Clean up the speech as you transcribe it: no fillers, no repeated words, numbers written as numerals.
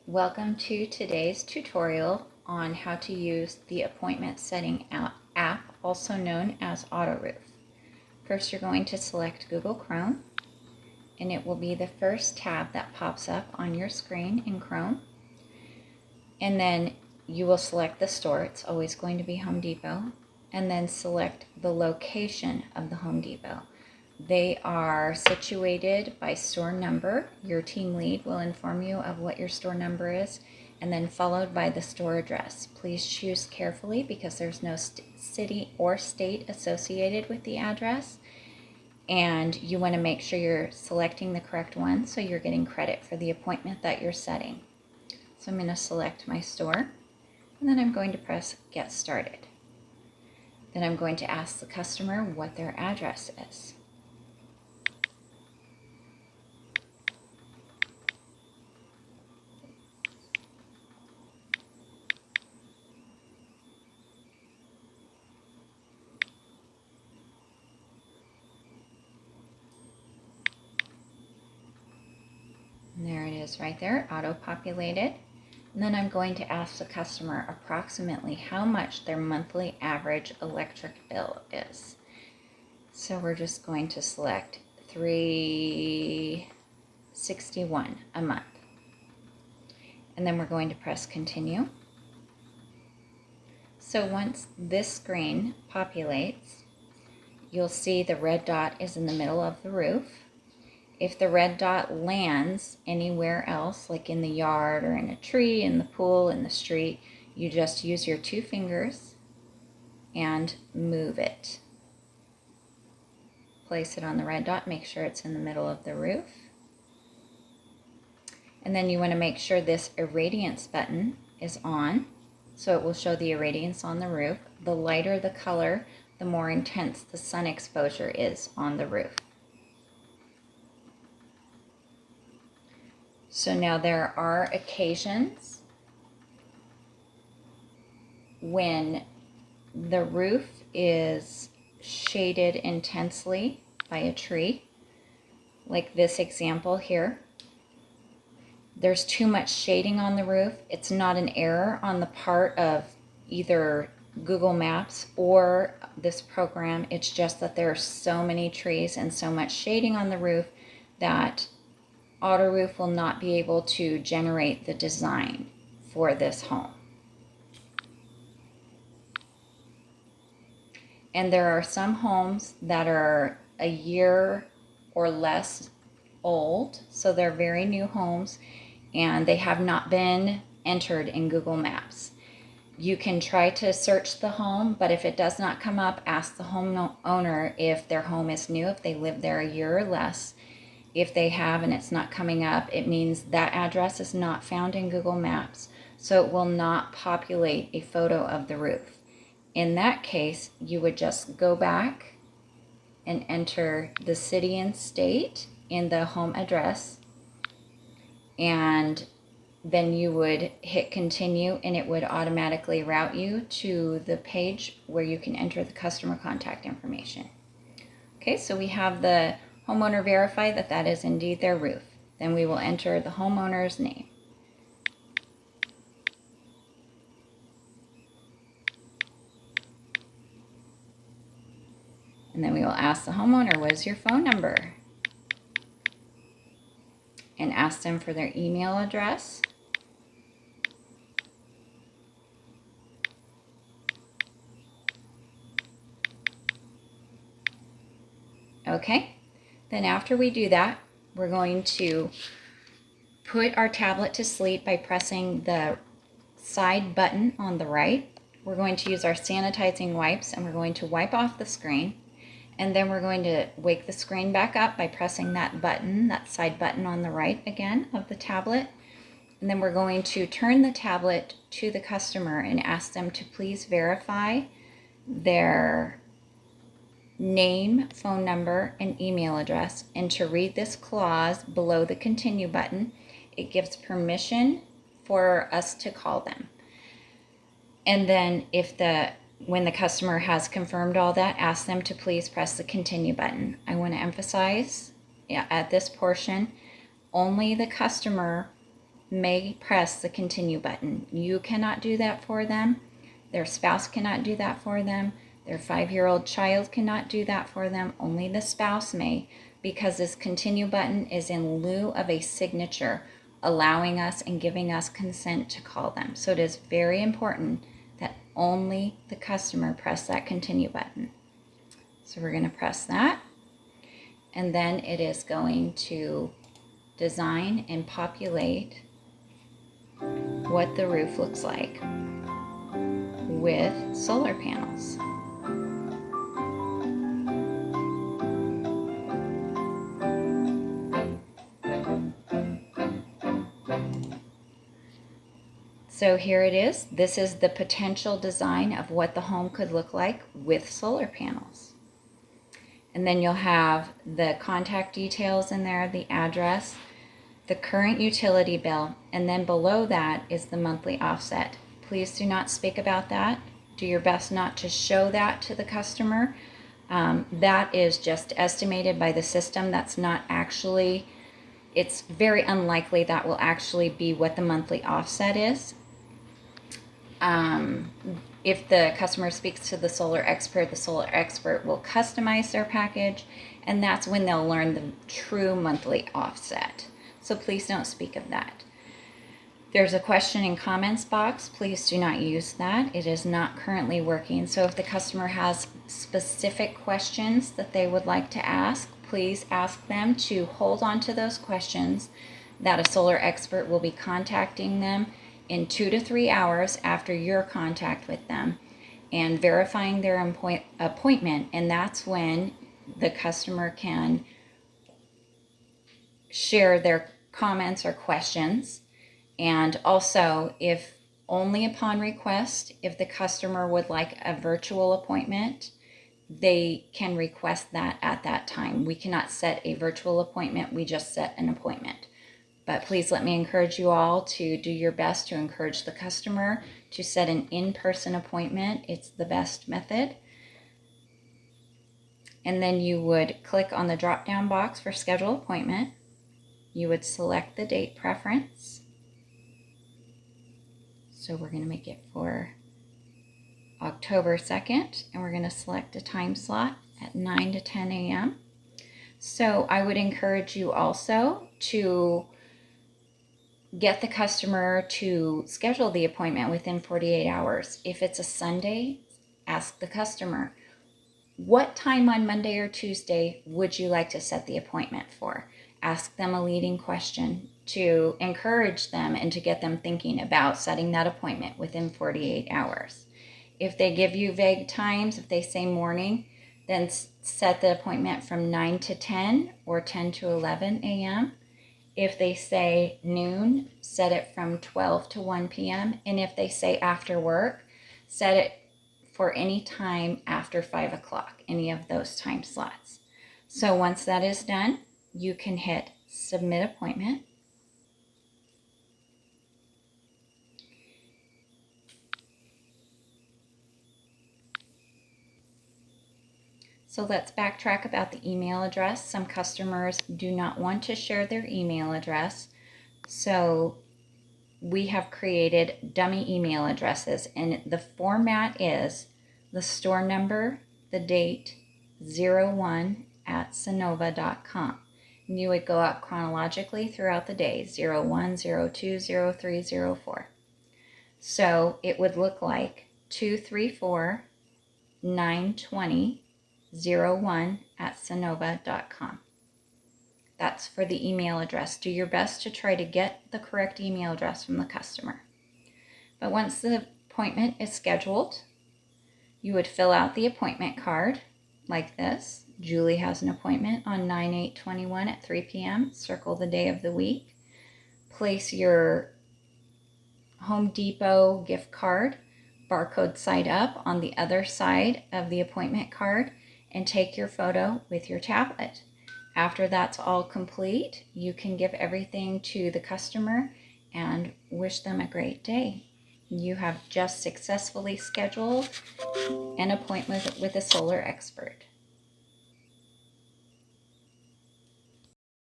Welcome to today's tutorial on how to use the appointment setting app, also known as AutoRoof. First, you're going to select Google Chrome, and it will be the first tab that pops up on your screen in Chrome. And then you will select the store. It's always going to be Home Depot. And then select the location of the Home Depot. They are situated by store number. Your team lead will inform you of what your store number is, and then followed by the store address. Please choose carefully because there's no city or state associated with the address, and you want to make sure you're selecting the correct one so you're getting credit for the appointment that you're setting. So I'm going to select my store, and then I'm going to press Get Started. Then I'm going to ask the customer what their address is. And there it is right there, auto-populated. And then I'm going to ask the customer approximately how much their monthly average electric bill is. So we're just going to select $361 a month. And then we're going to press continue. So once this screen populates, you'll see the red dot is in the middle of the roof. If the red dot lands anywhere else, like in the yard or in a tree, in the pool, in the street, you just use your 2 fingers and move it. Place it on the red dot, make sure it's in the middle of the roof. And then you want to make sure this irradiance button is on, so it will show the irradiance on the roof. The lighter the color, the more intense the sun exposure is on the roof. So now there are occasions when the roof is shaded intensely by a tree, like this example here. There's too much shading on the roof. It's not an error on the part of either Google Maps or this program. It's just that there are so many trees and so much shading on the roof that AutoRoof will not be able to generate the design for this home. And there are some homes that are a year or less old, so they're very new homes, and they have not been entered in Google Maps. You can try to search the home, but if it does not come up, ask the homeowner if their home is new, if they live there a year or less. If they have and it's not coming up, it means that address is not found in Google Maps, so it will not populate a photo of the roof. In that case, you would just go back and enter the city and state in the home address, and then you would hit continue, and it would automatically route you to the page where you can enter the customer contact information. Okay, so we have the homeowner verify that that is indeed their roof. Then we will enter the homeowner's name. And then we will ask the homeowner, what is your phone number? And ask them for their email address. Okay. Then after we do that, we're going to put our tablet to sleep by pressing the side button on the right. We're going to use our sanitizing wipes, and we're going to wipe off the screen. And then we're going to wake the screen back up by pressing that button, that side button on the right again of the tablet. And then we're going to turn the tablet to the customer and ask them to please verify their name, phone number, and email address. And to read this clause below the continue button, it gives permission for us to call them. And then when the customer has confirmed all that, ask them to please press the continue button. I want to emphasize at this portion, only the customer may press the continue button. You cannot do that for them. Their spouse cannot do that for them. Their 5-year-old child cannot do that for them. Only the spouse may, because this continue button is in lieu of a signature, allowing us and giving us consent to call them. So it is very important that only the customer press that continue button. So we're going to press that, and then it is going to design and populate what the roof looks like with solar panels. So here it is. This is the potential design of what the home could look like with solar panels. And then you'll have the contact details in there, the address, the current utility bill, and then below that is the monthly offset. Please do not speak about that. Do your best not to show that to the customer. That is just estimated by the system. That's not actually, it's very unlikely that will actually be what the monthly offset is. If the customer speaks to the solar expert will customize their package, and that's when they'll learn the true monthly offset. So please don't speak of that. There's a question and comments box. Please do not use that. It is not currently working. So if the customer has specific questions that they would like to ask, please ask them to hold on to those questions, that a solar expert will be contacting them in 2 to 3 hours after your contact with them and verifying their appointment. And that's when the customer can share their comments or questions. And also, if only upon request, if the customer would like a virtual appointment, they can request that at that time. We cannot set a virtual appointment, we just set an appointment. But please let me encourage you all to do your best to encourage the customer to set an in-person appointment. It's the best method. And then you would click on the drop-down box for schedule appointment. You would select the date preference. So we're going to make it for October 2nd, and we're going to select a time slot at 9 to 10 a.m. So I would encourage you also to get the customer to schedule the appointment within 48 hours. If it's a Sunday, ask the customer, what time on Monday or Tuesday would you like to set the appointment for? Ask them a leading question to encourage them and to get them thinking about setting that appointment within 48 hours. If they give you vague times, if they say morning, then set the appointment from 9 to 10 or 10 to 11 a.m. If they say noon, set it from 12 to 1 p.m. And if they say after work, set it for any time after 5 o'clock, any of those time slots. So once that is done, you can hit submit appointment. So let's backtrack about the email address. Some customers do not want to share their email address. So we have created dummy email addresses, and the format is the store number, the date, 01@sunnova.com. And you would go up chronologically throughout the day, 01, 02, 03, 04. So it would look like 234 920 01@sunnova.com. That's for the email address. Do your best to try to get the correct email address from the customer. But once the appointment is scheduled, you would fill out the appointment card like this. Julie has an appointment on 9/8/21 at 3 p.m. Circle the day of the week. Place your Home Depot gift card barcode side up on the other side of the appointment card and take your photo with your tablet. After that's all complete, you can give everything to the customer and wish them a great day. You have just successfully scheduled an appointment with a solar expert.